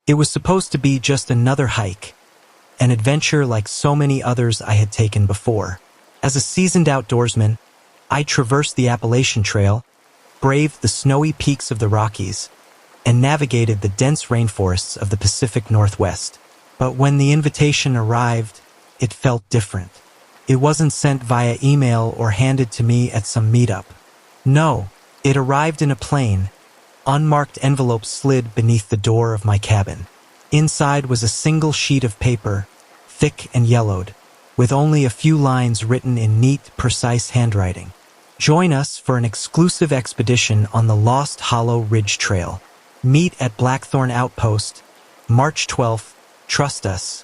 It was supposed to be just another hike, an adventure like so many others I had taken before. As a seasoned outdoorsman, I traversed the Appalachian Trail, braved the snowy peaks of the Rockies, and navigated the dense rainforests of the Pacific Northwest. But when the invitation arrived, it felt different. It wasn't sent via email or handed to me at some meetup. No, it arrived in a plain, unmarked envelope slid beneath the door of my cabin. Inside was a single sheet of paper, thick and yellowed, with only a few lines written in neat, precise handwriting. Join us for an exclusive expedition on the Lost Hollow Ridge Trail. Meet at Blackthorn Outpost, March 12th. Trust us.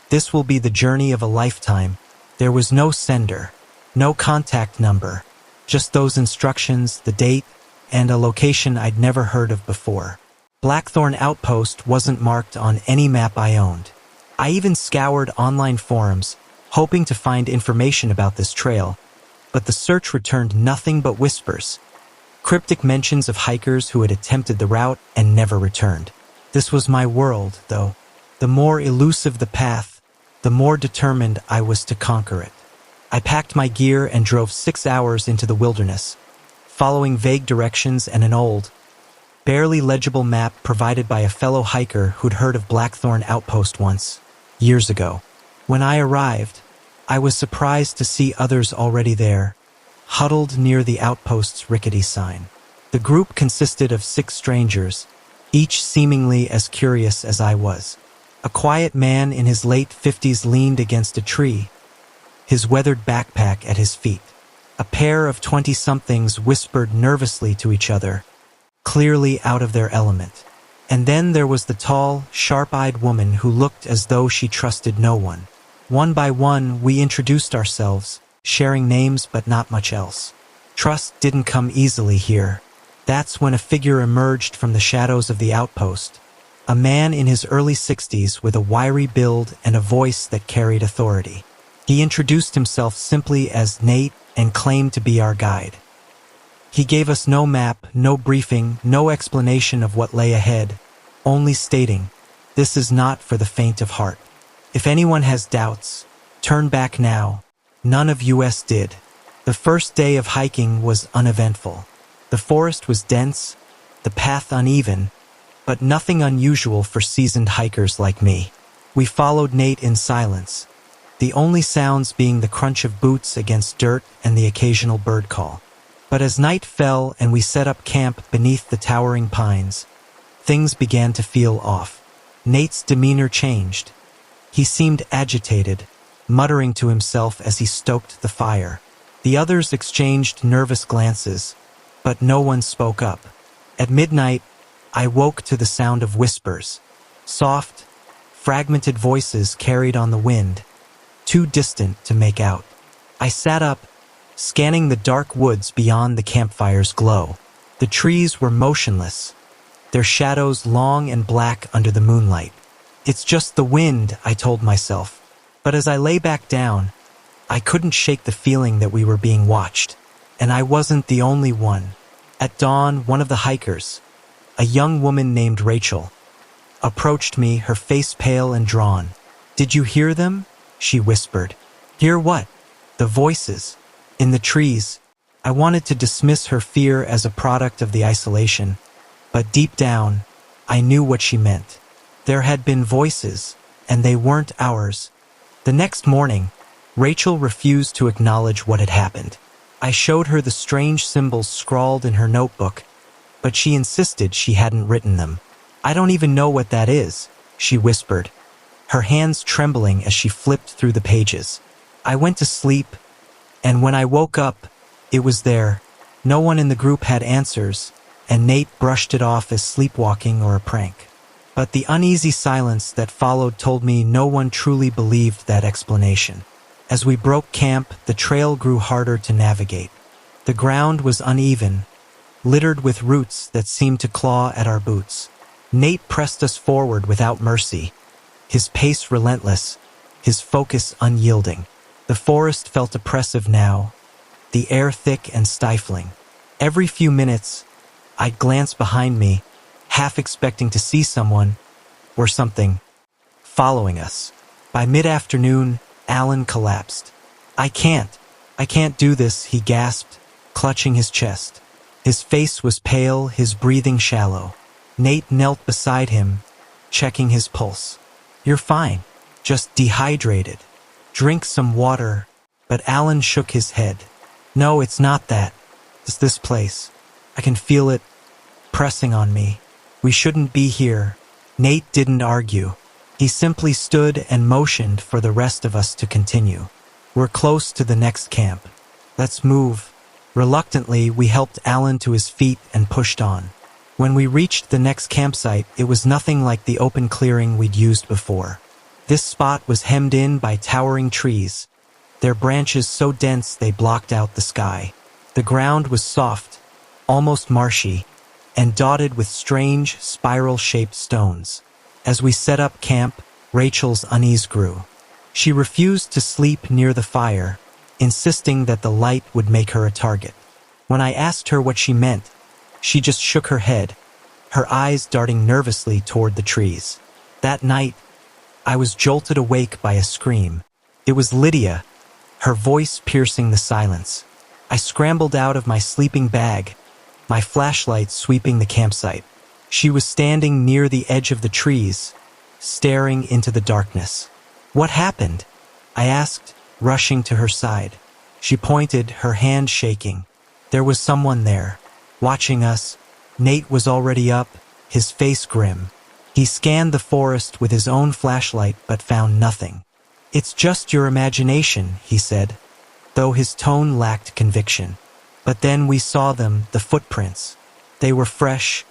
This will be the journey of a lifetime. There was no sender, no contact number, just those instructions, the date, and a location I'd never heard of before. Blackthorn Outpost wasn't marked on any map I owned. I even scoured online forums, hoping to find information about this trail, but the search returned nothing but whispers. Cryptic mentions of hikers who had attempted the route and never returned. This was my world, though. The more elusive the path, the more determined I was to conquer it. I packed my gear and drove 6 hours into the wilderness, following vague directions and an old, barely legible map provided by a fellow hiker who'd heard of Blackthorn Outpost once, years ago. When I arrived, I was surprised to see others already there, huddled near the outpost's rickety sign. The group consisted of 6 strangers, each seemingly as curious as I was. A quiet man in his late 50s leaned against a tree, his weathered backpack at his feet. A pair of 20-somethings whispered nervously to each other, clearly out of their element. And then there was the tall, sharp-eyed woman who looked as though she trusted no one. One by one, we introduced ourselves, sharing names but not much else. Trust didn't come easily here. That's when a figure emerged from the shadows of the outpost. A man in his early 60s with a wiry build and a voice that carried authority. He introduced himself simply as Nate and claimed to be our guide. He gave us no map, no briefing, no explanation of what lay ahead, only stating, "This is not for the faint of heart. If anyone has doubts, turn back now." None of us did. The first day of hiking was uneventful. The forest was dense, the path uneven, but nothing unusual for seasoned hikers like me. We followed Nate in silence, the only sounds being the crunch of boots against dirt and the occasional bird call. But as night fell and we set up camp beneath the towering pines, things began to feel off. Nate's demeanor changed. He seemed agitated, muttering to himself as he stoked the fire. The others exchanged nervous glances, but no one spoke up. At midnight, I woke to the sound of whispers. Soft, fragmented voices carried on the wind, too distant to make out. I sat up, scanning the dark woods beyond the campfire's glow. The trees were motionless, their shadows long and black under the moonlight. It's just the wind, I told myself. But as I lay back down, I couldn't shake the feeling that we were being watched. And I wasn't the only one. At dawn, one of the hikers, a young woman named Rachel, approached me, her face pale and drawn. "Did you hear them?" she whispered. "Hear what?" "The voices. In the trees." I wanted to dismiss her fear as a product of the isolation, but deep down, I knew what she meant. There had been voices, and they weren't ours. The next morning, Rachel refused to acknowledge what had happened. I showed her the strange symbols scrawled in her notebook, but she insisted she hadn't written them. "I don't even know what that is," she whispered, her hands trembling as she flipped through the pages. I went to sleep, and when I woke up, it was there. No one in the group had answers, and Nate brushed it off as sleepwalking or a prank. But the uneasy silence that followed told me no one truly believed that explanation. As we broke camp, the trail grew harder to navigate. The ground was uneven, littered with roots that seemed to claw at our boots. Nate pressed us forward without mercy, his pace relentless, his focus unyielding. The forest felt oppressive now, the air thick and stifling. Every few minutes, I'd glance behind me, half expecting to see someone, or something, following us. By mid-afternoon, Alan collapsed. I can't do this," he gasped, clutching his chest. His face was pale, his breathing shallow. Nate knelt beside him, checking his pulse. "You're fine, just dehydrated. Drink some water." But Alan shook his head. "No, it's not that. It's this place. I can feel it pressing on me. We shouldn't be here." Nate didn't argue. He simply stood and motioned for the rest of us to continue. "We're close to the next camp. Let's move." Reluctantly, we helped Alan to his feet and pushed on. When we reached the next campsite, it was nothing like the open clearing we'd used before. This spot was hemmed in by towering trees, their branches so dense they blocked out the sky. The ground was soft, almost marshy, and dotted with strange, spiral-shaped stones. As we set up camp, Rachel's unease grew. She refused to sleep near the fire, insisting that the light would make her a target. When I asked her what she meant, she just shook her head, her eyes darting nervously toward the trees. That night, I was jolted awake by a scream. It was Lydia, her voice piercing the silence. I scrambled out of my sleeping bag, my flashlight sweeping the campsite. She was standing near the edge of the trees, staring into the darkness. "What happened?" I asked, rushing to her side. She pointed, her hand shaking. There was someone there, watching us. Nate was already up, his face grim. He scanned the forest with his own flashlight but found nothing. "It's just your imagination," he said, though his tone lacked conviction. But then we saw them, the footprints. They were fresh,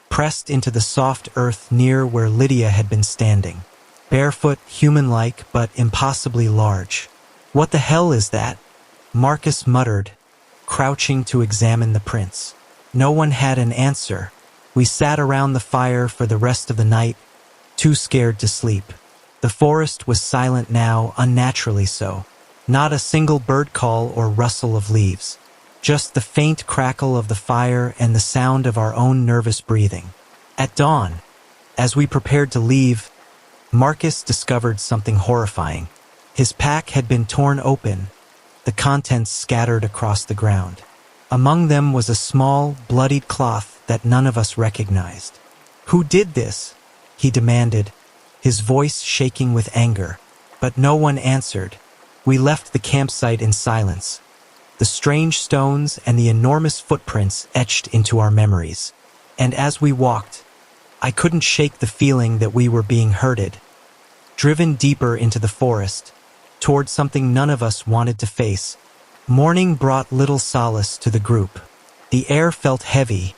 pressed into the soft earth near where Lydia had been standing. Barefoot, human-like, but impossibly large. "What the hell is that?" Marcus muttered, crouching to examine the prints. No one had an answer. We sat around the fire for the rest of the night, too scared to sleep. The forest was silent now, unnaturally so. Not a single bird call or rustle of leaves. Just the faint crackle of the fire and the sound of our own nervous breathing. At dawn, as we prepared to leave, Marcus discovered something horrifying. His pack had been torn open, the contents scattered across the ground. Among them was a small, bloodied cloth that none of us recognized. "Who did this?" he demanded, his voice shaking with anger. But no one answered. We left the campsite in silence, the strange stones and the enormous footprints etched into our memories. And as we walked, I couldn't shake the feeling that we were being herded, driven deeper into the forest, toward something none of us wanted to face. Morning brought little solace to the group. The air felt heavy,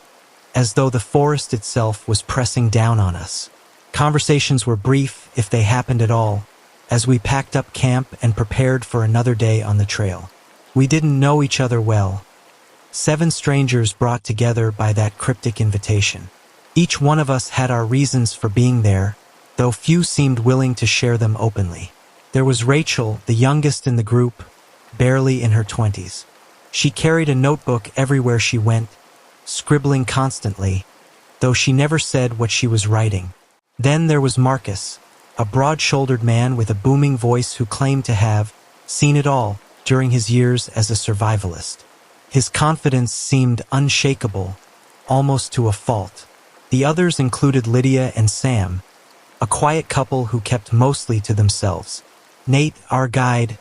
as though the forest itself was pressing down on us. Conversations were brief, if they happened at all, as we packed up camp and prepared for another day on the trail. We didn't know each other well. 7 strangers brought together by that cryptic invitation. Each one of us had our reasons for being there, though few seemed willing to share them openly. There was Rachel, the youngest in the group, barely in her 20s. She carried a notebook everywhere she went, scribbling constantly, though she never said what she was writing. Then there was Marcus, a broad-shouldered man with a booming voice who claimed to have seen it all during his years as a survivalist. His confidence seemed unshakable, almost to a fault. The others included Lydia and Sam, a quiet couple who kept mostly to themselves. Nate, our guide,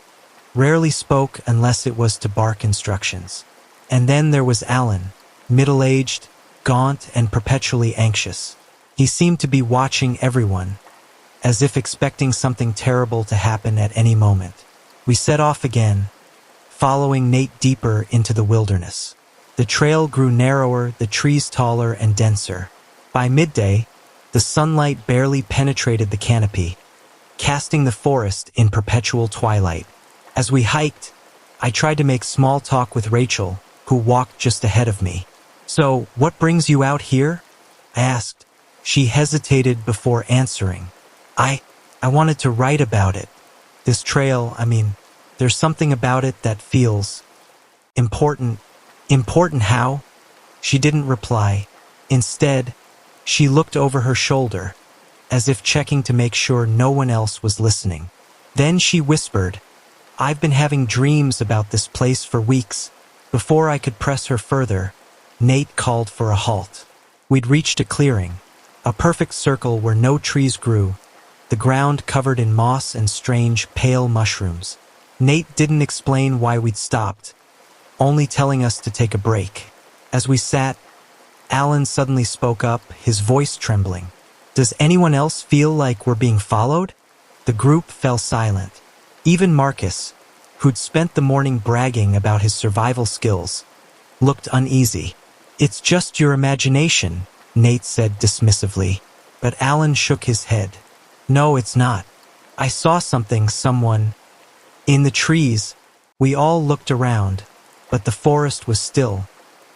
rarely spoke unless it was to bark instructions. And then there was Alan, middle-aged, gaunt, and perpetually anxious. He seemed to be watching everyone, as if expecting something terrible to happen at any moment. We set off again, following Nate deeper into the wilderness. The trail grew narrower, the trees taller and denser. By midday, the sunlight barely penetrated the canopy, casting the forest in perpetual twilight. As we hiked, I tried to make small talk with Rachel, who walked just ahead of me. "So, what brings you out here?" I asked. She hesitated before answering. I wanted to write about it. This trail, there's something about it that feels important." "Important how?" She didn't reply. Instead, she looked over her shoulder, as if checking to make sure no one else was listening. Then she whispered, "I've been having dreams about this place for weeks." Before I could press her further, Nate called for a halt. We'd reached a clearing, a perfect circle where no trees grew, the ground covered in moss and strange, pale mushrooms. Nate didn't explain why we'd stopped, only telling us to take a break. As we sat, Alan suddenly spoke up, his voice trembling. "Does anyone else feel like we're being followed?" The group fell silent. Even Marcus, who'd spent the morning bragging about his survival skills, looked uneasy. "It's just your imagination," Nate said dismissively, but Alan shook his head. "No, it's not. I saw someone, in the trees." We all looked around, but the forest was still,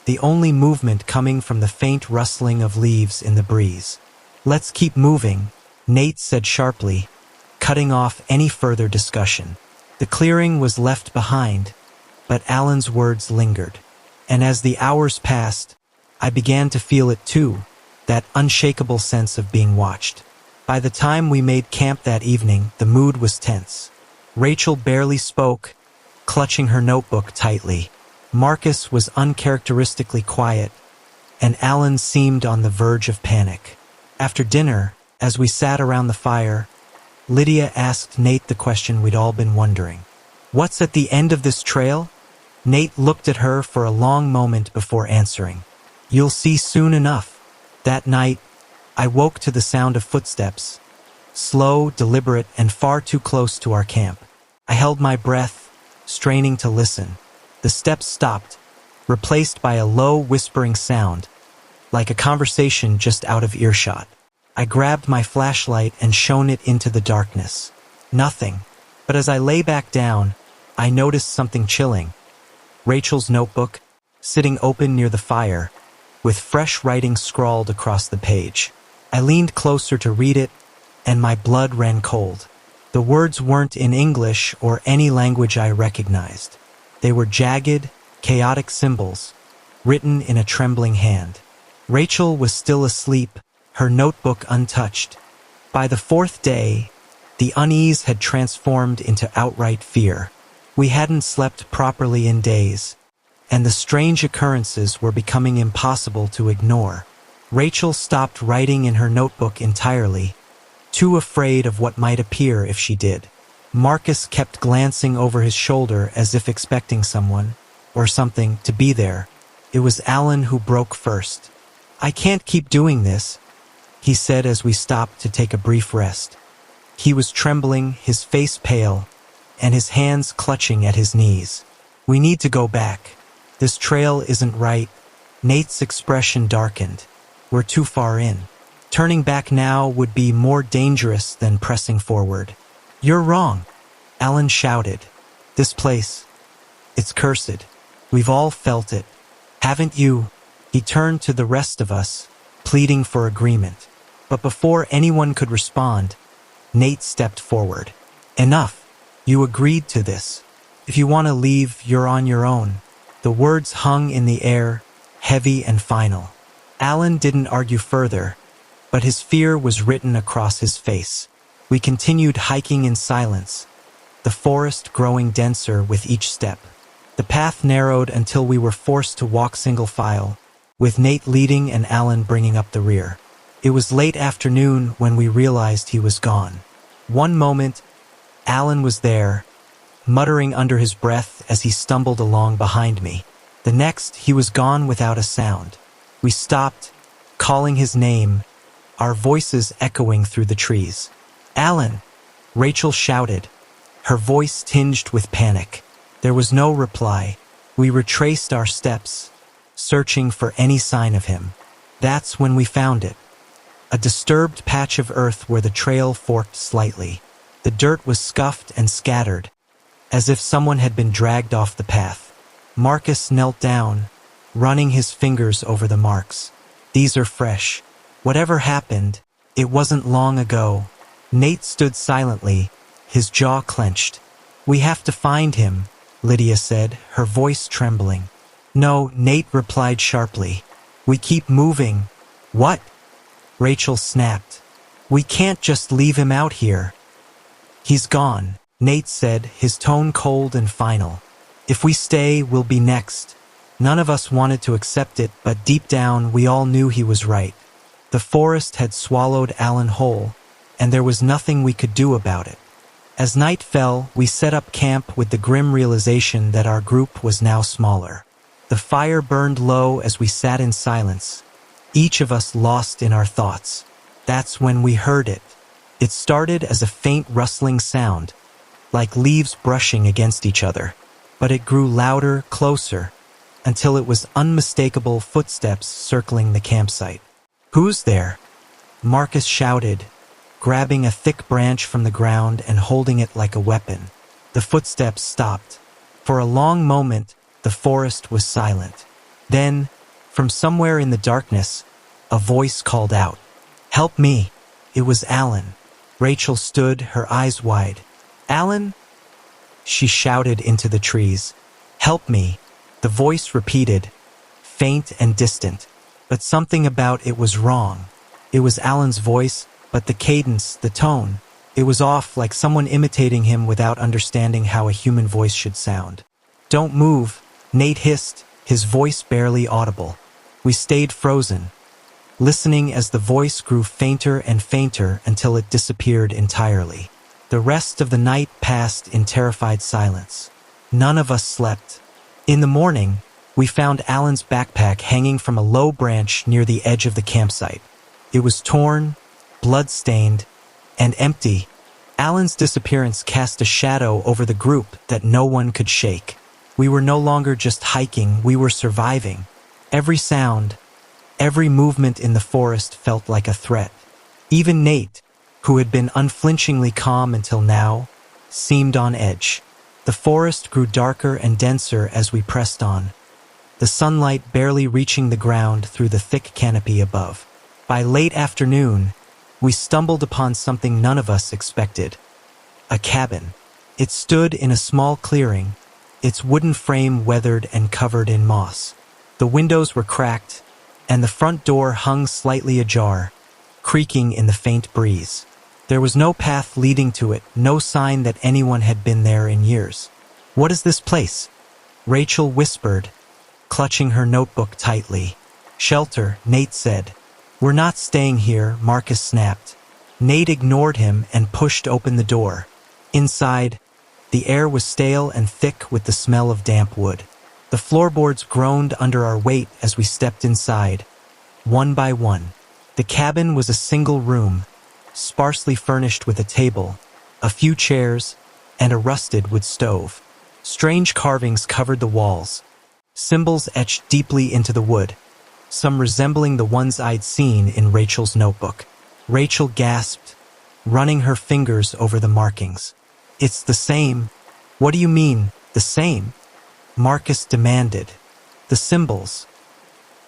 the only movement coming from the faint rustling of leaves in the breeze. "Let's keep moving," Nate said sharply, cutting off any further discussion. The clearing was left behind, but Alan's words lingered. And as the hours passed, I began to feel it too, that unshakable sense of being watched. By the time we made camp that evening, the mood was tense. Rachel barely spoke, clutching her notebook tightly. Marcus was uncharacteristically quiet, and Alan seemed on the verge of panic. After dinner, as we sat around the fire, Lydia asked Nate the question we'd all been wondering. "What's at the end of this trail?" Nate looked at her for a long moment before answering. "You'll see soon enough." That night, I woke to the sound of footsteps, slow, deliberate, and far too close to our camp. I held my breath, straining to listen. The steps stopped, replaced by a low, whispering sound, like a conversation just out of earshot. I grabbed my flashlight and shone it into the darkness. Nothing. But as I lay back down, I noticed something chilling. Rachel's notebook, sitting open near the fire, with fresh writing scrawled across the page. I leaned closer to read it, and my blood ran cold. The words weren't in English or any language I recognized. They were jagged, chaotic symbols, written in a trembling hand. Rachel was still asleep, her notebook untouched. By the fourth day, the unease had transformed into outright fear. We hadn't slept properly in days, and the strange occurrences were becoming impossible to ignore. Rachel stopped writing in her notebook entirely, too afraid of what might appear if she did. Marcus kept glancing over his shoulder as if expecting someone, or something, to be there. It was Alan who broke first. "I can't keep doing this," he said as we stopped to take a brief rest. He was trembling, his face pale, and his hands clutching at his knees. "We need to go back. This trail isn't right." Nate's expression darkened. "We're too far in. Turning back now would be more dangerous than pressing forward." "You're wrong," Alan shouted. "This place, it's cursed. We've all felt it. Haven't you?" He turned to the rest of us, pleading for agreement. But before anyone could respond, Nate stepped forward. "Enough. You agreed to this. If you want to leave, you're on your own." The words hung in the air, heavy and final. Alan didn't argue further, but his fear was written across his face. We continued hiking in silence, the forest growing denser with each step. The path narrowed until we were forced to walk single file, with Nate leading and Alan bringing up the rear. It was late afternoon when we realized he was gone. One moment, Alan was there, muttering under his breath as he stumbled along behind me. The next, he was gone without a sound. We stopped, calling his name, our voices echoing through the trees. "Alan!" Rachel shouted, her voice tinged with panic. There was no reply. We retraced our steps, searching for any sign of him. That's when we found it. A disturbed patch of earth where the trail forked slightly. The dirt was scuffed and scattered, as if someone had been dragged off the path. Marcus knelt down, running his fingers over the marks. "These are fresh. Whatever happened, it wasn't long ago." Nate stood silently, his jaw clenched. "We have to find him," Lydia said, her voice trembling. "No," Nate replied sharply. "We keep moving." "What?" Rachel snapped. We can't just leave him out here. He's gone, Nate said, his tone cold and final. If we stay, we'll be next. None of us wanted to accept it, but deep down we all knew he was right. The forest had swallowed Alan whole, and there was nothing we could do about it. As night fell, we set up camp with the grim realization that our group was now smaller. The fire burned low as we sat in silence, each of us lost in our thoughts. That's when we heard it. It started as a faint rustling sound, like leaves brushing against each other. But it grew louder, closer, until it was unmistakable footsteps circling the campsite. "Who's there?" Marcus shouted, grabbing a thick branch from the ground and holding it like a weapon. The footsteps stopped. For a long moment, the forest was silent. Then, from somewhere in the darkness, a voice called out, "Help me!" It was Alan. Rachel stood, her eyes wide. "Alan?" She shouted into the trees. "Help me!" The voice repeated, faint and distant, but something about it was wrong. It was Alan's voice, but the cadence, the tone, it was off, like someone imitating him without understanding how a human voice should sound. "Don't move," Nate hissed, his voice barely audible. We stayed frozen, listening as the voice grew fainter and fainter until it disappeared entirely. The rest of the night passed in terrified silence. None of us slept. In the morning, we found Alan's backpack hanging from a low branch near the edge of the campsite. It was torn, blood-stained, and empty. Alan's disappearance cast a shadow over the group that no one could shake. We were no longer just hiking, we were surviving. Every sound, every movement in the forest felt like a threat. Even Nate, who had been unflinchingly calm until now, seemed on edge. The forest grew darker and denser as we pressed on, the sunlight barely reaching the ground through the thick canopy above. By late afternoon, we stumbled upon something none of us expected. A cabin. It stood in a small clearing, its wooden frame weathered and covered in moss. The windows were cracked, and the front door hung slightly ajar, creaking in the faint breeze. There was no path leading to it, no sign that anyone had been there in years. "What is this place?" Rachel whispered, clutching her notebook tightly. "Shelter," Nate said. "We're not staying here," Marcus snapped. Nate ignored him and pushed open the door. Inside, the air was stale and thick with the smell of damp wood. The floorboards groaned under our weight as we stepped inside, one by one. The cabin was a single room, sparsely furnished with a table, a few chairs, and a rusted wood stove. Strange carvings covered the walls, symbols etched deeply into the wood, some resembling the ones I'd seen in Rachel's notebook. Rachel gasped, running her fingers over the markings. "It's the same." "What do you mean, the same?" Marcus demanded. "The symbols.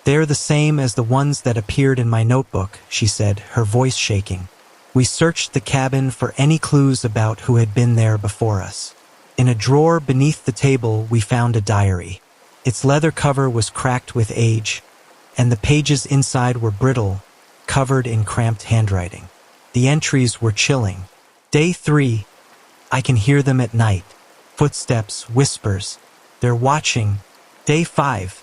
They're the same as the ones that appeared in my notebook," she said, her voice shaking. We searched the cabin for any clues about who had been there before us. In a drawer beneath the table, we found a diary. Its leather cover was cracked with age, and the pages inside were brittle, covered in cramped handwriting. The entries were chilling. Day 3. I can hear them at night. Footsteps, whispers. They're watching. Day 5.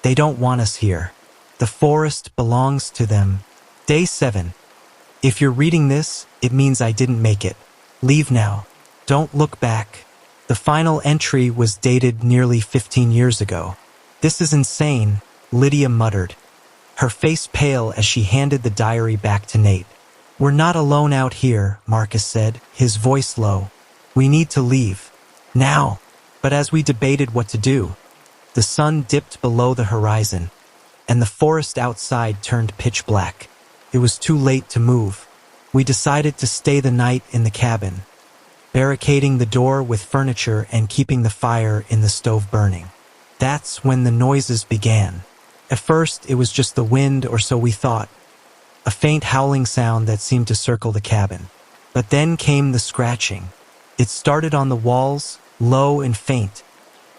They don't want us here. The forest belongs to them. Day 7. If you're reading this, it means I didn't make it. Leave now. Don't look back. The final entry was dated nearly 15 years ago. "This is insane," Lydia muttered, her face pale as she handed the diary back to Nate. "We're not alone out here," Marcus said, his voice low. "We need to leave. Now." But as we debated what to do, the sun dipped below the horizon, and the forest outside turned pitch black. It was too late to move. We decided to stay the night in the cabin, barricading the door with furniture and keeping the fire in the stove burning. That's when the noises began. At first, it was just the wind, or so we thought, a faint howling sound that seemed to circle the cabin. But then came the scratching. It started on the walls, low and faint,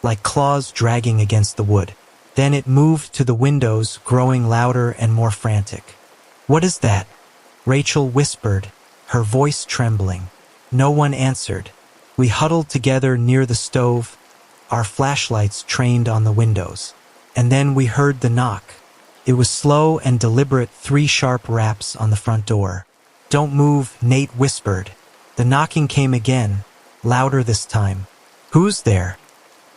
like claws dragging against the wood. Then it moved to the windows, growing louder and more frantic. "What is that?" Rachel whispered, her voice trembling. No one answered. We huddled together near the stove, our flashlights trained on the windows. And then we heard the knock. It was slow and deliberate, 3 sharp raps on the front door. "Don't move," Nate whispered. The knocking came again, louder this time. "Who's there?"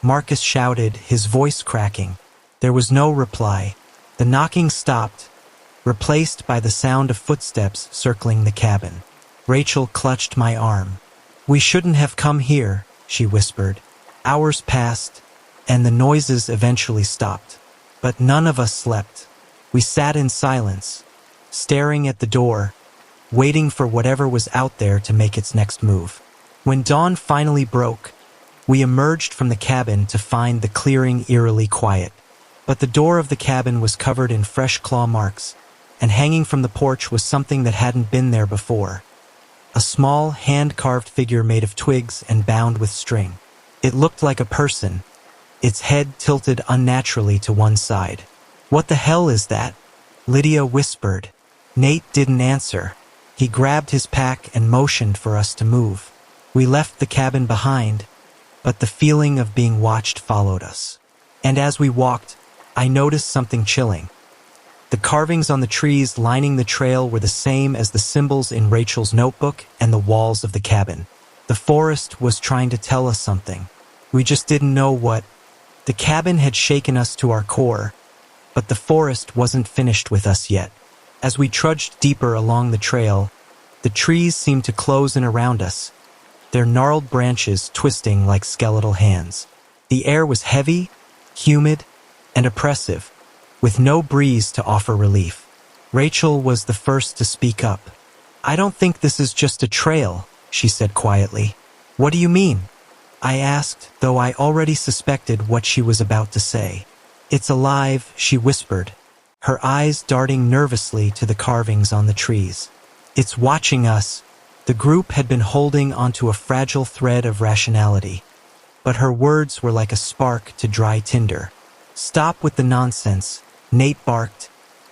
Marcus shouted, his voice cracking. There was no reply. The knocking stopped, replaced by the sound of footsteps circling the cabin. Rachel clutched my arm. "We shouldn't have come here," she whispered. Hours passed, and the noises eventually stopped. But none of us slept. We sat in silence, staring at the door, waiting for whatever was out there to make its next move. When dawn finally broke, we emerged from the cabin to find the clearing eerily quiet. But the door of the cabin was covered in fresh claw marks, and hanging from the porch was something that hadn't been there before. A small, hand-carved figure made of twigs and bound with string. It looked like a person, its head tilted unnaturally to one side. "What the hell is that?" Lydia whispered. Nate didn't answer. He grabbed his pack and motioned for us to move. We left the cabin behind, but the feeling of being watched followed us. And as we walked, I noticed something chilling. The carvings on the trees lining the trail were the same as the symbols in Rachel's notebook and the walls of the cabin. The forest was trying to tell us something. We just didn't know what. The cabin had shaken us to our core, but the forest wasn't finished with us yet. As we trudged deeper along the trail, the trees seemed to close in around us, their gnarled branches twisting like skeletal hands. The air was heavy, humid, and oppressive, with no breeze to offer relief. Rachel was the first to speak up. "I don't think this is just a trail," she said quietly. "What do you mean?" I asked, though I already suspected what she was about to say. "It's alive," she whispered, her eyes darting nervously to the carvings on the trees. "It's watching us." The group had been holding onto a fragile thread of rationality, but her words were like a spark to dry tinder. "Stop with the nonsense," Nate barked,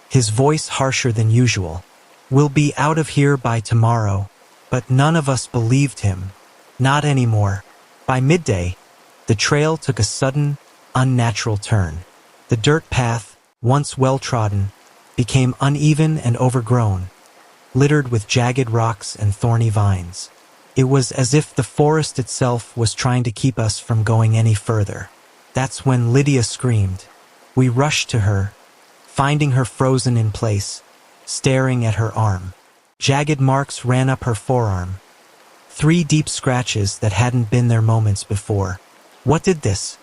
his voice harsher than usual. "We'll be out of here by tomorrow." But none of us believed him. Not anymore. By midday, the trail took a sudden, unnatural turn. The dirt path, once well-trodden, became uneven and overgrown, littered with jagged rocks and thorny vines. It was as if the forest itself was trying to keep us from going any further. That's when Lydia screamed. We rushed to her, finding her frozen in place, staring at her arm. Jagged marks ran up her forearm, 3 deep scratches that hadn't been there moments before. "What did this?"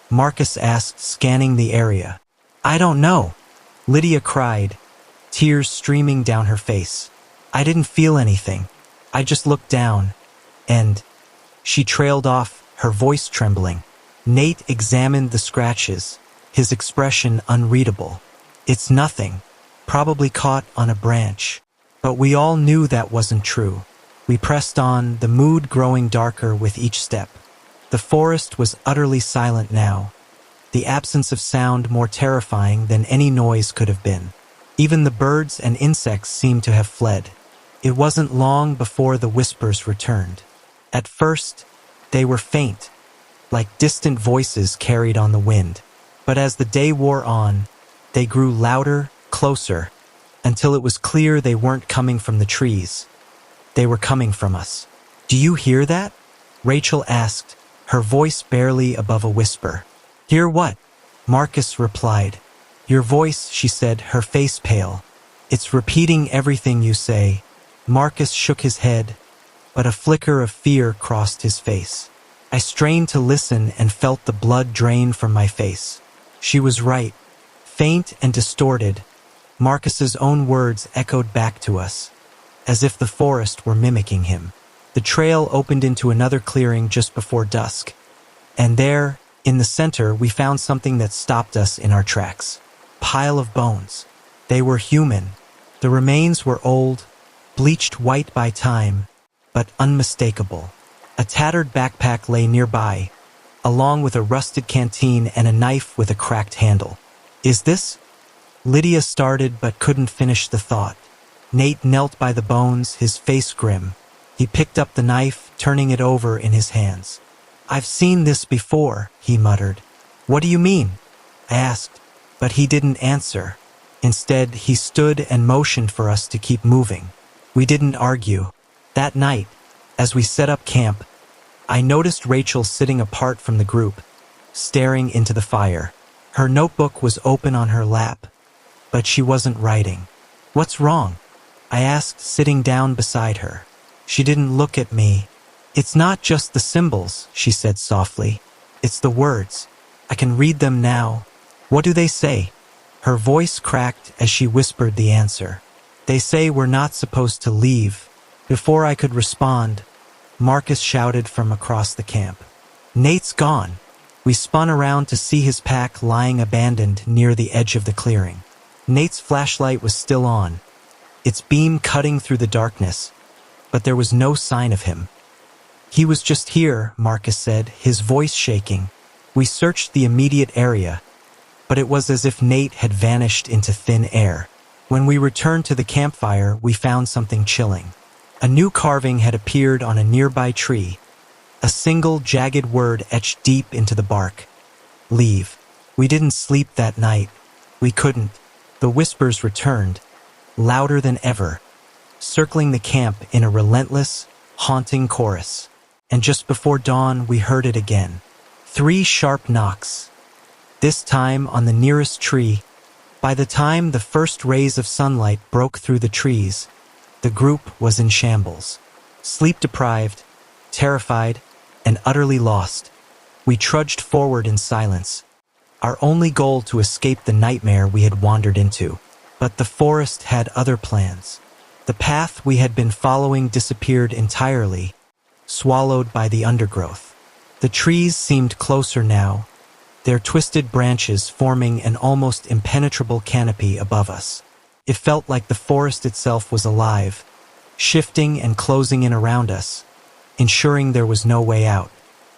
Marcus asked, scanning the area. "I don't know," Lydia cried, tears streaming down her face. "I didn't feel anything. I just looked down, and..." She trailed off, her voice trembling. Nate examined the scratches, his expression unreadable. "It's nothing. Probably caught on a branch." But we all knew that wasn't true. We pressed on, the mood growing darker with each step. The forest was utterly silent now, the absence of sound more terrifying than any noise could have been. Even the birds and insects seemed to have fled. It wasn't long before the whispers returned. At first, they were faint, like distant voices carried on the wind. But as the day wore on, they grew louder, closer, until it was clear they weren't coming from the trees. They were coming from us. "Do you hear that?" Rachel asked, her voice barely above a whisper. "Hear what?" Marcus replied. "Your voice," she said, her face pale. "It's repeating everything you say." Marcus shook his head, but a flicker of fear crossed his face. I strained to listen and felt the blood drain from my face. She was right. Faint and distorted, Marcus's own words echoed back to us, as if the forest were mimicking him. The trail opened into another clearing just before dusk, and there, in the center, we found something that stopped us in our tracks. Pile of bones. They were human. The remains were old, bleached white by time, but unmistakable. A tattered backpack lay nearby, along with a rusted canteen and a knife with a cracked handle. "Is this?" Lydia started but couldn't finish the thought. Nate knelt by the bones, his face grim. He picked up the knife, turning it over in his hands. "I've seen this before," he muttered. "What do you mean?" I asked, but he didn't answer. Instead, he stood and motioned for us to keep moving. We didn't argue. That night, as we set up camp, I noticed Rachel sitting apart from the group, staring into the fire. Her notebook was open on her lap, but she wasn't writing. "What's wrong?" I asked, sitting down beside her. She didn't look at me. "It's not just the symbols," she said softly. "It's the words. I can read them now." "What do they say?" Her voice cracked as she whispered the answer. "They say we're not supposed to leave." Before I could respond, Marcus shouted from across the camp. "Nate's gone." We spun around to see his pack lying abandoned near the edge of the clearing. Nate's flashlight was still on, its beam cutting through the darkness, but there was no sign of him. "He was just here," Marcus said, his voice shaking. We searched the immediate area, but it was as if Nate had vanished into thin air. When we returned to the campfire, we found something chilling. A new carving had appeared on a nearby tree, a single jagged word etched deep into the bark. "Leave." We didn't sleep that night. We couldn't. The whispers returned, louder than ever, circling the camp in a relentless, haunting chorus. And just before dawn, we heard it again. 3 sharp knocks, this time on the nearest tree. By the time the first rays of sunlight broke through the trees, the group was in shambles. Sleep-deprived, terrified, and utterly lost, we trudged forward in silence, our only goal to escape the nightmare we had wandered into. But the forest had other plans. The path we had been following disappeared entirely, swallowed by the undergrowth. The trees seemed closer now, their twisted branches forming an almost impenetrable canopy above us. It felt like the forest itself was alive, shifting and closing in around us, ensuring there was no way out.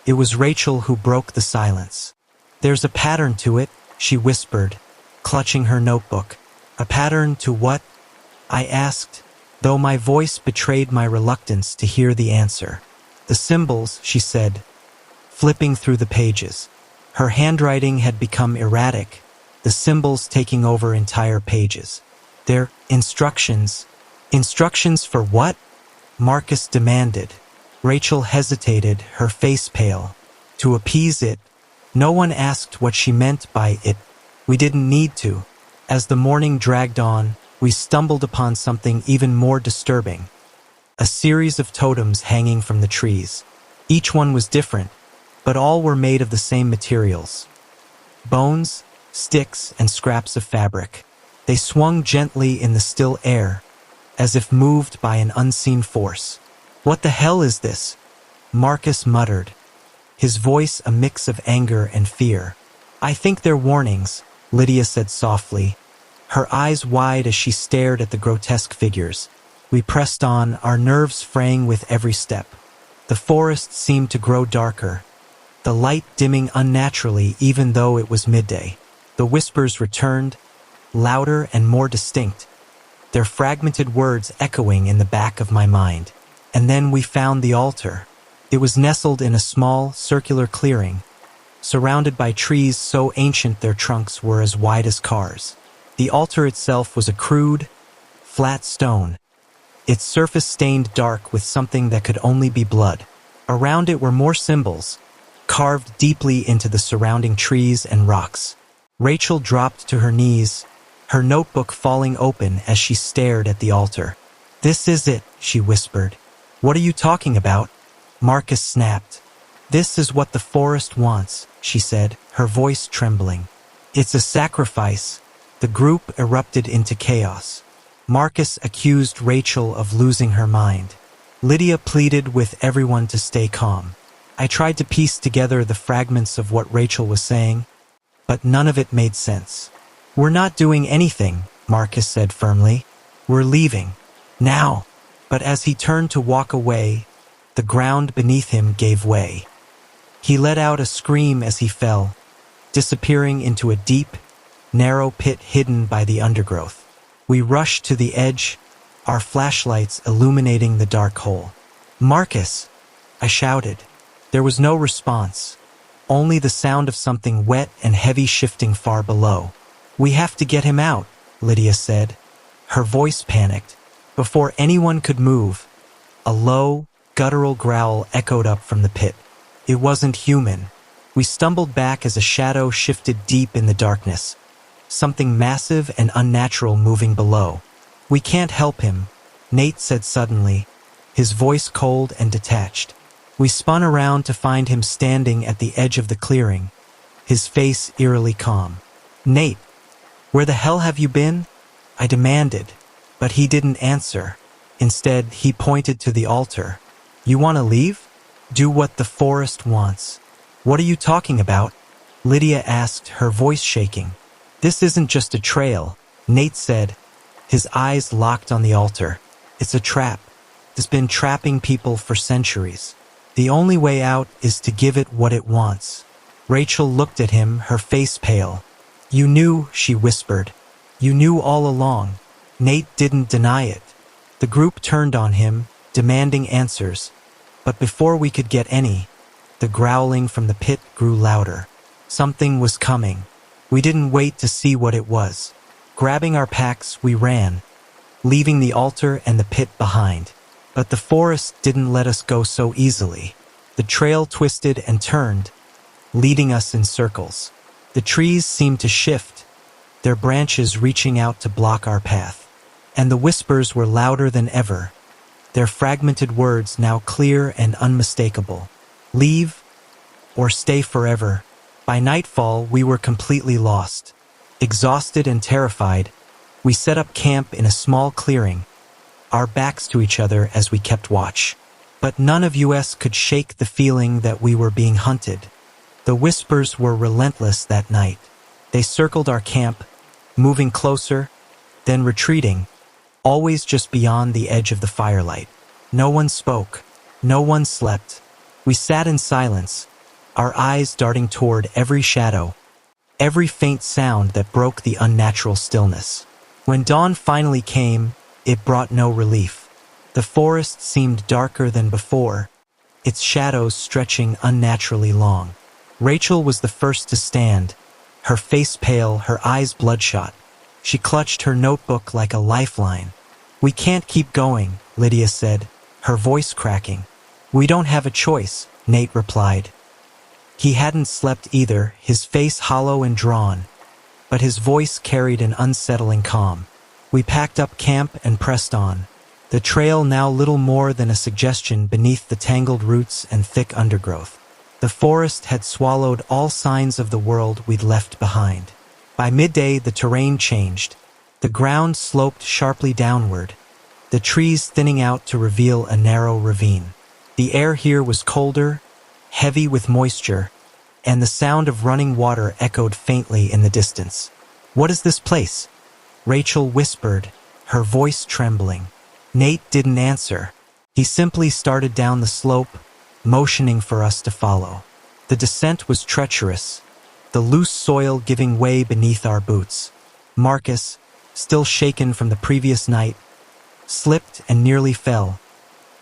It was Rachel who broke the silence. "There's a pattern to it," she whispered, clutching her notebook. "A pattern to what?" I asked, though my voice betrayed my reluctance to hear the answer. "The symbols," she said, flipping through the pages. Her handwriting had become erratic, the symbols taking over entire pages. "They're instructions." "Instructions for what?" Marcus demanded. Rachel hesitated, her face pale. "To appease it." No one asked what she meant by it. We didn't need to. As the morning dragged on, we stumbled upon something even more disturbing. A series of totems hanging from the trees. Each one was different, but all were made of the same materials. Bones, sticks, and scraps of fabric. They swung gently in the still air, as if moved by an unseen force. "What the hell is this?" Marcus muttered, his voice a mix of anger and fear. "I think they're warnings," Lydia said softly, her eyes wide as she stared at the grotesque figures. We pressed on, our nerves fraying with every step. The forest seemed to grow darker, the light dimming unnaturally even though it was midday. The whispers returned, louder and more distinct, their fragmented words echoing in the back of my mind. And then we found the altar. It was nestled in a small, circular clearing, surrounded by trees so ancient their trunks were as wide as cars. The altar itself was a crude, flat stone, its surface stained dark with something that could only be blood. Around it were more symbols, carved deeply into the surrounding trees and rocks. Rachel dropped to her knees, her notebook falling open as she stared at the altar. "This is it," she whispered. "What are you talking about?" Marcus snapped. "This is what the forest wants," she said, her voice trembling. "It's a sacrifice." The group erupted into chaos. Marcus accused Rachel of losing her mind. Lydia pleaded with everyone to stay calm. I tried to piece together the fragments of what Rachel was saying, but none of it made sense. "We're not doing anything," Marcus said firmly. "We're leaving. Now." But as he turned to walk away, the ground beneath him gave way. He let out a scream as he fell, disappearing into a deep, narrow pit hidden by the undergrowth. We rushed to the edge, our flashlights illuminating the dark hole. "Marcus!" I shouted. There was no response, only the sound of something wet and heavy shifting far below. "We have to get him out," Lydia said. Her voice panicked. Before anyone could move, a low, guttural growl echoed up from the pit. It wasn't human. We stumbled back as a shadow shifted deep in the darkness, something massive and unnatural moving below. "We can't help him," Nate said suddenly, his voice cold and detached. We spun around to find him standing at the edge of the clearing, his face eerily calm. "Nate, where the hell have you been?" I demanded, but he didn't answer. Instead, he pointed to the altar. "You want to leave? Do what the forest wants." "What are you talking about?" Lydia asked, her voice shaking. "This isn't just a trail," Nate said, his eyes locked on the altar. "It's a trap. It's been trapping people for centuries. The only way out is to give it what it wants." Rachel looked at him, her face pale. "You knew," she whispered. "You knew all along." Nate didn't deny it. The group turned on him, demanding answers. But before we could get any, the growling from the pit grew louder. Something was coming. We didn't wait to see what it was. Grabbing our packs, we ran, leaving the altar and the pit behind. But the forest didn't let us go so easily. The trail twisted and turned, leading us in circles. The trees seemed to shift, their branches reaching out to block our path. And the whispers were louder than ever, their fragmented words now clear and unmistakable. "Leave or stay forever." By nightfall, we were completely lost. Exhausted and terrified, we set up camp in a small clearing, our backs to each other as we kept watch. But none of us could shake the feeling that we were being hunted. The whispers were relentless that night. They circled our camp, moving closer, then retreating, always just beyond the edge of the firelight. No one spoke. No one slept. We sat in silence, our eyes darting toward every shadow, every faint sound that broke the unnatural stillness. When dawn finally came, it brought no relief. The forest seemed darker than before, its shadows stretching unnaturally long. Rachel was the first to stand, her face pale, her eyes bloodshot. She clutched her notebook like a lifeline. "We can't keep going," Lydia said, her voice cracking. "We don't have a choice," Nate replied. He hadn't slept either, his face hollow and drawn, but his voice carried an unsettling calm. We packed up camp and pressed on, the trail now little more than a suggestion beneath the tangled roots and thick undergrowth. The forest had swallowed all signs of the world we'd left behind. By midday, the terrain changed. The ground sloped sharply downward, the trees thinning out to reveal a narrow ravine. The air here was colder, heavy with moisture, and the sound of running water echoed faintly in the distance. "What is this place?" Rachel whispered, her voice trembling. Nate didn't answer. He simply started down the slope, motioning for us to follow. The descent was treacherous, the loose soil giving way beneath our boots. Marcus, still shaken from the previous night, slipped and nearly fell,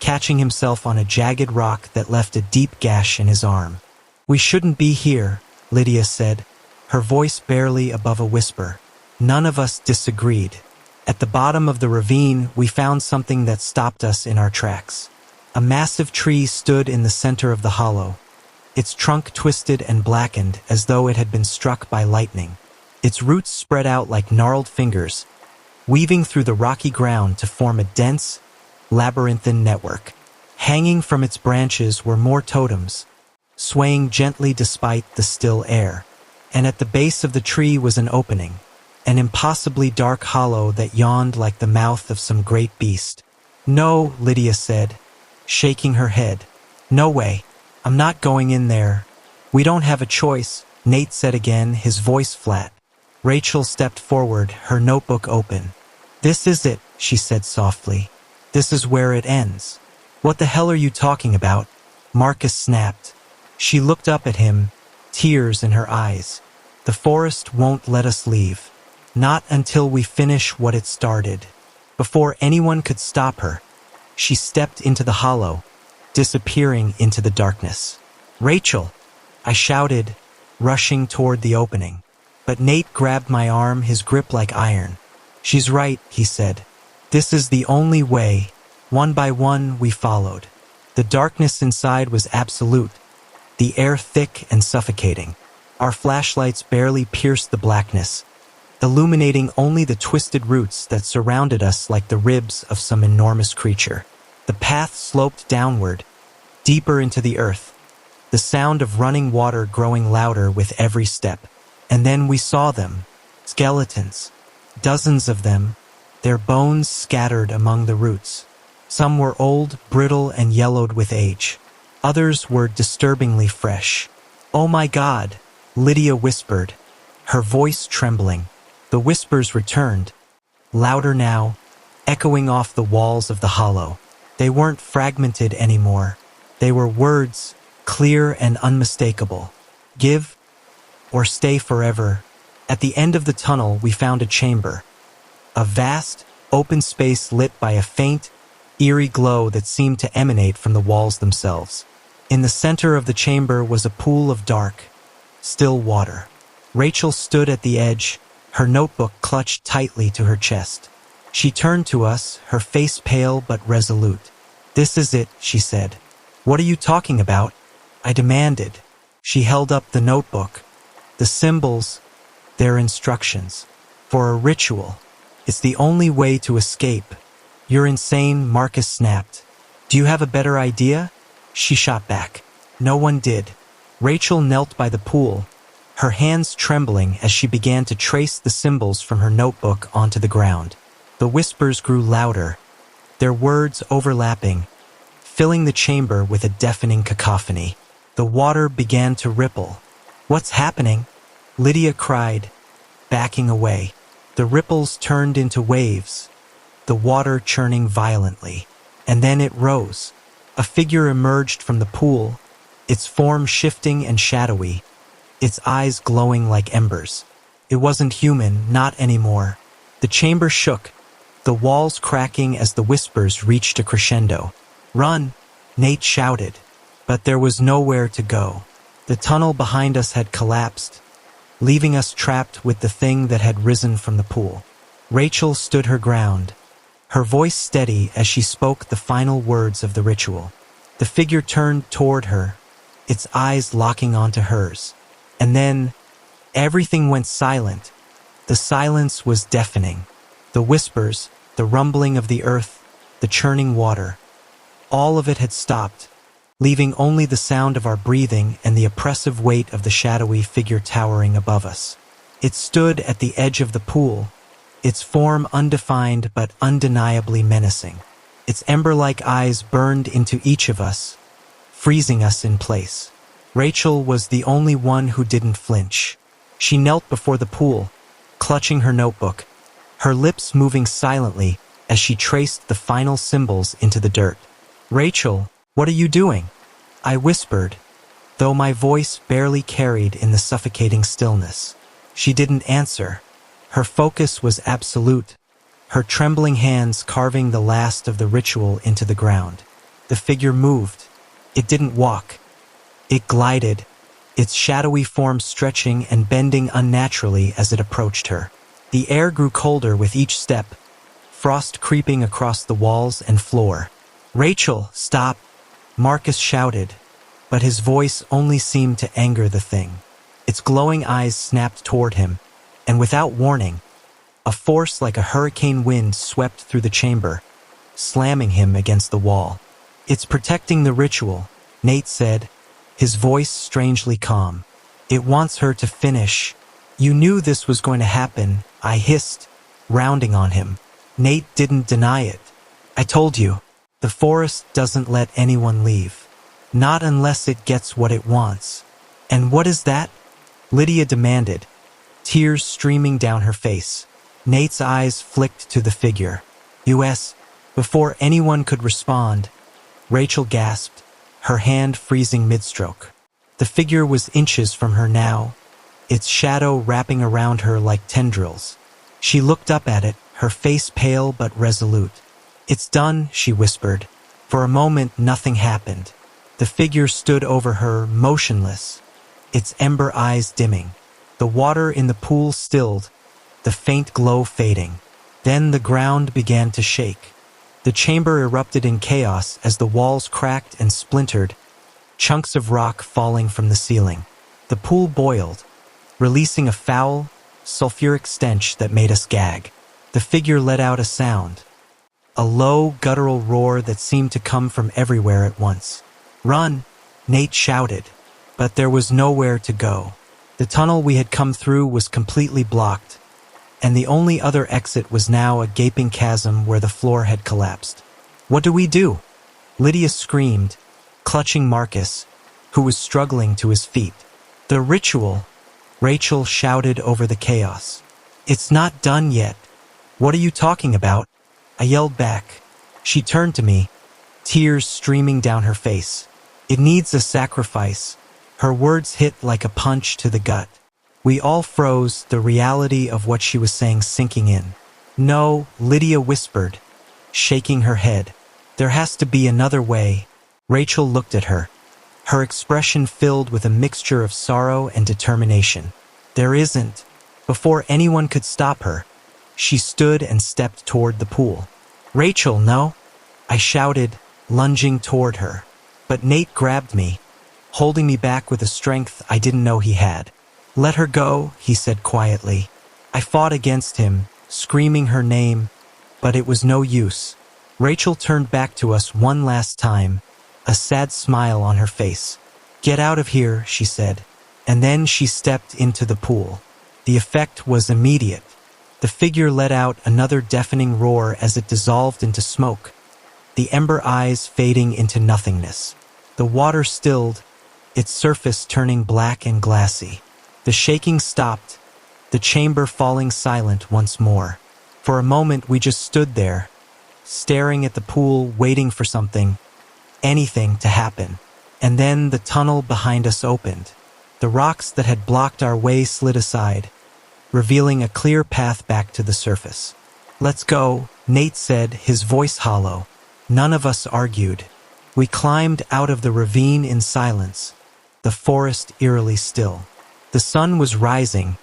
catching himself on a jagged rock that left a deep gash in his arm. "We shouldn't be here," Lydia said, her voice barely above a whisper. None of us disagreed. At the bottom of the ravine, we found something that stopped us in our tracks. A massive tree stood in the center of the hollow, its trunk twisted and blackened as though it had been struck by lightning. Its roots spread out like gnarled fingers, weaving through the rocky ground to form a dense, labyrinthine network. Hanging from its branches were more totems, swaying gently despite the still air. And at the base of the tree was an opening, an impossibly dark hollow that yawned like the mouth of some great beast. "No," Lydia said, shaking her head. "No way. I'm not going in there." "We don't have a choice," Nate said again, his voice flat. Rachel stepped forward, her notebook open. "This is it," she said softly. "This is where it ends." "What the hell are you talking about?" Marcus snapped. She looked up at him, tears in her eyes. "The forest won't let us leave. Not until we finish what it started." Before anyone could stop her, she stepped into the hollow, disappearing into the darkness. "Rachel!" I shouted, rushing toward the opening. But Nate grabbed my arm, his grip like iron. "She's right," he said. "This is the only way." One by one, we followed. The darkness inside was absolute, the air thick and suffocating. Our flashlights barely pierced the blackness, illuminating only the twisted roots that surrounded us like the ribs of some enormous creature. The path sloped downward, deeper into the earth, the sound of running water growing louder with every step. And then we saw them, skeletons, dozens of them, their bones scattered among the roots. Some were old, brittle, and yellowed with age. Others were disturbingly fresh. "Oh my God," Lydia whispered, her voice trembling. The whispers returned, louder now, echoing off the walls of the hollow. They weren't fragmented anymore. They were words, clear and unmistakable. "Give or stay forever." At the end of the tunnel, we found a chamber. A vast, open space lit by a faint, eerie glow that seemed to emanate from the walls themselves. In the center of the chamber was a pool of dark, still water. Rachel stood at the edge, her notebook clutched tightly to her chest. She turned to us, her face pale but resolute. "This is it," she said. "What are you talking about?" I demanded. She held up the notebook. "The symbols, their instructions. For a ritual. It's the only way to escape." "You're insane," Marcus snapped. "Do you have a better idea?" She shot back. No one did. Rachel knelt by the pool, her hands trembling as she began to trace the symbols from her notebook onto the ground. The whispers grew louder, their words overlapping, filling the chamber with a deafening cacophony. The water began to ripple. "What's happening?" Lydia cried, backing away. The ripples turned into waves, the water churning violently. And then it rose. A figure emerged from the pool, its form shifting and shadowy, its eyes glowing like embers. It wasn't human, not anymore. The chamber shook, the walls cracking as the whispers reached a crescendo. "Run!" Nate shouted. But there was nowhere to go. The tunnel behind us had collapsed, leaving us trapped with the thing that had risen from the pool. Rachel stood her ground, her voice steady as she spoke the final words of the ritual. The figure turned toward her, its eyes locking onto hers. And then, everything went silent. The silence was deafening. The whispers, the rumbling of the earth, the churning water, all of it had stopped, leaving only the sound of our breathing and the oppressive weight of the shadowy figure towering above us. It stood at the edge of the pool, its form undefined but undeniably menacing. Its ember-like eyes burned into each of us, freezing us in place. Rachel was the only one who didn't flinch. She knelt before the pool, clutching her notebook, her lips moving silently as she traced the final symbols into the dirt. "Rachel, what are you doing?" I whispered, though my voice barely carried in the suffocating stillness. She didn't answer. Her focus was absolute, her trembling hands carving the last of the ritual into the ground. The figure moved. It didn't walk. It glided, its shadowy form stretching and bending unnaturally as it approached her. The air grew colder with each step, frost creeping across the walls and floor. "Rachel, stop!" Marcus shouted, but his voice only seemed to anger the thing. Its glowing eyes snapped toward him, and without warning, a force like a hurricane wind swept through the chamber, slamming him against the wall. "It's protecting the ritual," Nate said, his voice strangely calm. "It wants her to finish." "You knew this was going to happen," I hissed, rounding on him. Nate didn't deny it. "I told you. The forest doesn't let anyone leave. Not unless it gets what it wants." "And what is that?" Lydia demanded, tears streaming down her face. Nate's eyes flicked to the figure. "US." Before anyone could respond, Rachel gasped, her hand freezing mid-stroke. The figure was inches from her now, its shadow wrapping around her like tendrils. She looked up at it, her face pale but resolute. "It's done," she whispered. For a moment, nothing happened. The figure stood over her, motionless, its ember eyes dimming. The water in the pool stilled, the faint glow fading. Then the ground began to shake. The chamber erupted in chaos as the walls cracked and splintered, chunks of rock falling from the ceiling. The pool boiled, releasing a foul, sulfuric stench that made us gag. The figure let out a sound, a low, guttural roar that seemed to come from everywhere at once. "Run!" Nate shouted, but there was nowhere to go. The tunnel we had come through was completely blocked, and the only other exit was now a gaping chasm where the floor had collapsed. "What do we do?" Lydia screamed, clutching Marcus, who was struggling to his feet. "The ritual," Rachel shouted over the chaos. "It's not done yet." "What are you talking about?" I yelled back. She turned to me, tears streaming down her face. "It needs a sacrifice." Her words hit like a punch to the gut. We all froze, the reality of what she was saying sinking in. "No," Lydia whispered, shaking her head. "There has to be another way." Rachel looked at her, her expression filled with a mixture of sorrow and determination. "There isn't." Before anyone could stop her, she stood and stepped toward the pool. "Rachel, no!" I shouted, lunging toward her. But Nate grabbed me, holding me back with a strength I didn't know he had. "Let her go," he said quietly. I fought against him, screaming her name, but it was no use. Rachel turned back to us one last time, a sad smile on her face. "Get out of here," she said, and then she stepped into the pool. The effect was immediate. The figure let out another deafening roar as it dissolved into smoke, the ember eyes fading into nothingness. The water stilled, its surface turning black and glassy. The shaking stopped, the chamber falling silent once more. For a moment we just stood there, staring at the pool, waiting for something, anything to happen. And then the tunnel behind us opened. The rocks that had blocked our way slid aside, revealing a clear path back to the surface. "Let's go," Nate said, his voice hollow. None of us argued. We climbed out of the ravine in silence, the forest eerily still. The sun was rising,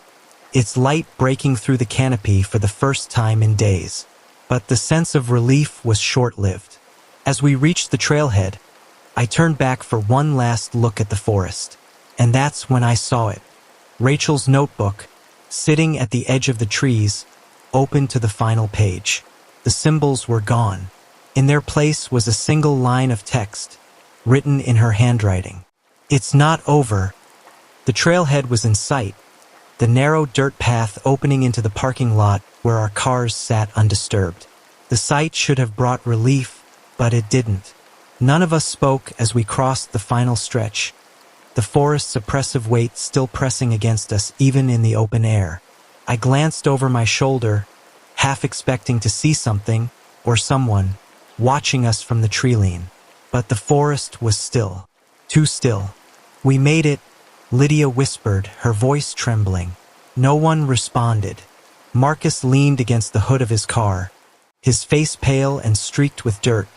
its light breaking through the canopy for the first time in days. But the sense of relief was short-lived. As we reached the trailhead, I turned back for one last look at the forest. And that's when I saw it. Rachel's notebook, sitting at the edge of the trees, open to the final page. The symbols were gone. In their place was a single line of text, written in her handwriting. "It's not over." The trailhead was in sight, the narrow dirt path opening into the parking lot where our cars sat undisturbed. The sight should have brought relief, but it didn't. None of us spoke as we crossed the final stretch, the forest's oppressive weight still pressing against us even in the open air. I glanced over my shoulder, half expecting to see something, or someone, watching us from the tree line. But the forest was still. Too still. "We made it," Lydia whispered, her voice trembling. No one responded. Marcus leaned against the hood of his car, his face pale and streaked with dirt,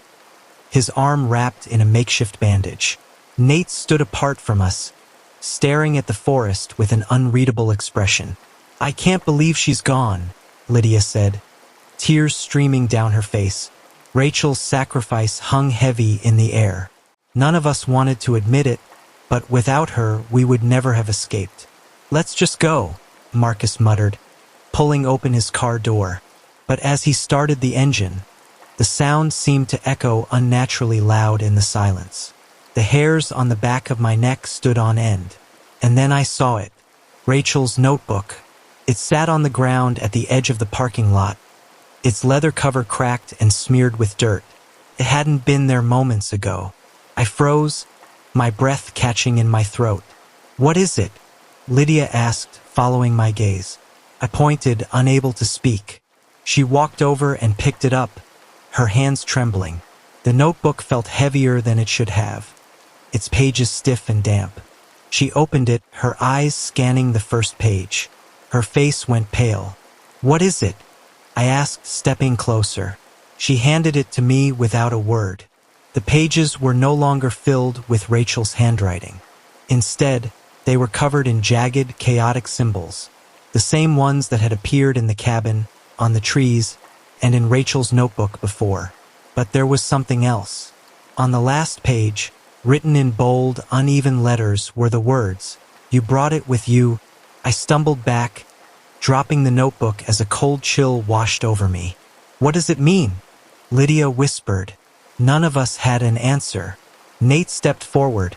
his arm wrapped in a makeshift bandage. Nate stood apart from us, staring at the forest with an unreadable expression. "I can't believe she's gone," Lydia said, tears streaming down her face. Rachel's sacrifice hung heavy in the air. None of us wanted to admit it, but without her, we would never have escaped. "Let's just go," Marcus muttered, pulling open his car door. But as he started the engine, the sound seemed to echo unnaturally loud in the silence. The hairs on the back of my neck stood on end. And then I saw it. Rachel's notebook. It sat on the ground at the edge of the parking lot, its leather cover cracked and smeared with dirt. It hadn't been there moments ago. I froze, my breath catching in my throat. "What is it?" Lydia asked, following my gaze. I pointed, unable to speak. She walked over and picked it up, her hands trembling. The notebook felt heavier than it should have, its pages stiff and damp. She opened it, her eyes scanning the first page. Her face went pale. "What is it?" I asked, stepping closer. She handed it to me without a word. The pages were no longer filled with Rachel's handwriting. Instead, they were covered in jagged, chaotic symbols, the same ones that had appeared in the cabin, on the trees, and in Rachel's notebook before. But there was something else. On the last page, written in bold, uneven letters, were the words, "You brought it with you." I stumbled back, dropping the notebook as a cold chill washed over me. "What does it mean?" Lydia whispered. None of us had an answer. Nate stepped forward,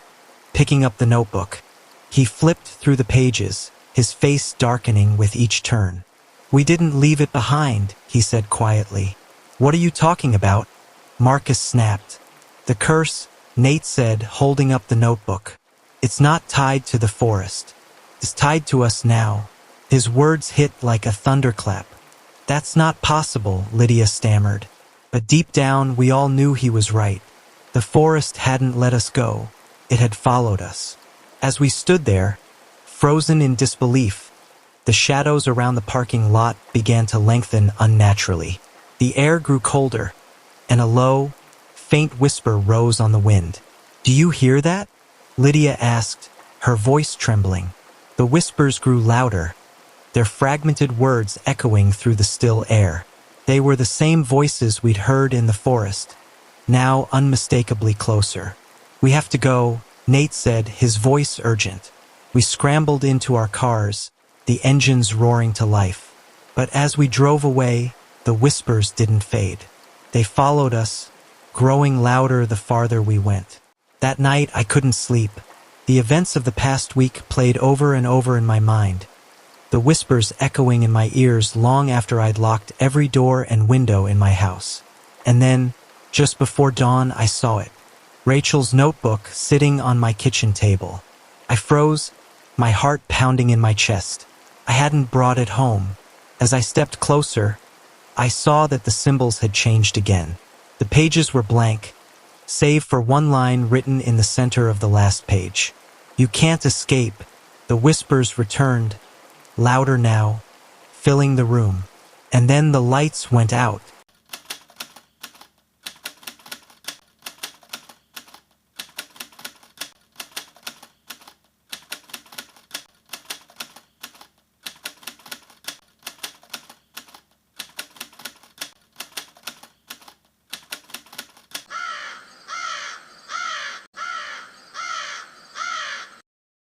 picking up the notebook. He flipped through the pages, his face darkening with each turn. "We didn't leave it behind," he said quietly. "What are you talking about?" Marcus snapped. "The curse," Nate said, holding up the notebook. "It's not tied to the forest. It's tied to us now." His words hit like a thunderclap. "That's not possible," Lydia stammered. But deep down, we all knew he was right. The forest hadn't let us go. It had followed us. As we stood there, frozen in disbelief, the shadows around the parking lot began to lengthen unnaturally. The air grew colder, and a low, faint whisper rose on the wind. "Do you hear that?" Lydia asked, her voice trembling. The whispers grew louder, their fragmented words echoing through the still air. They were the same voices we'd heard in the forest, now unmistakably closer. "We have to go," Nate said, his voice urgent. We scrambled into our cars, the engines roaring to life. But as we drove away, the whispers didn't fade. They followed us, growing louder the farther we went. That night, I couldn't sleep. The events of the past week played over and over in my mind, the whispers echoing in my ears long after I'd locked every door and window in my house. And then, just before dawn, I saw it. Rachel's notebook sitting on my kitchen table. I froze, my heart pounding in my chest. I hadn't brought it home. As I stepped closer, I saw that the symbols had changed again. The pages were blank, save for one line written in the center of the last page. "You can't escape." The whispers returned, louder now, filling the room. And then the lights went out.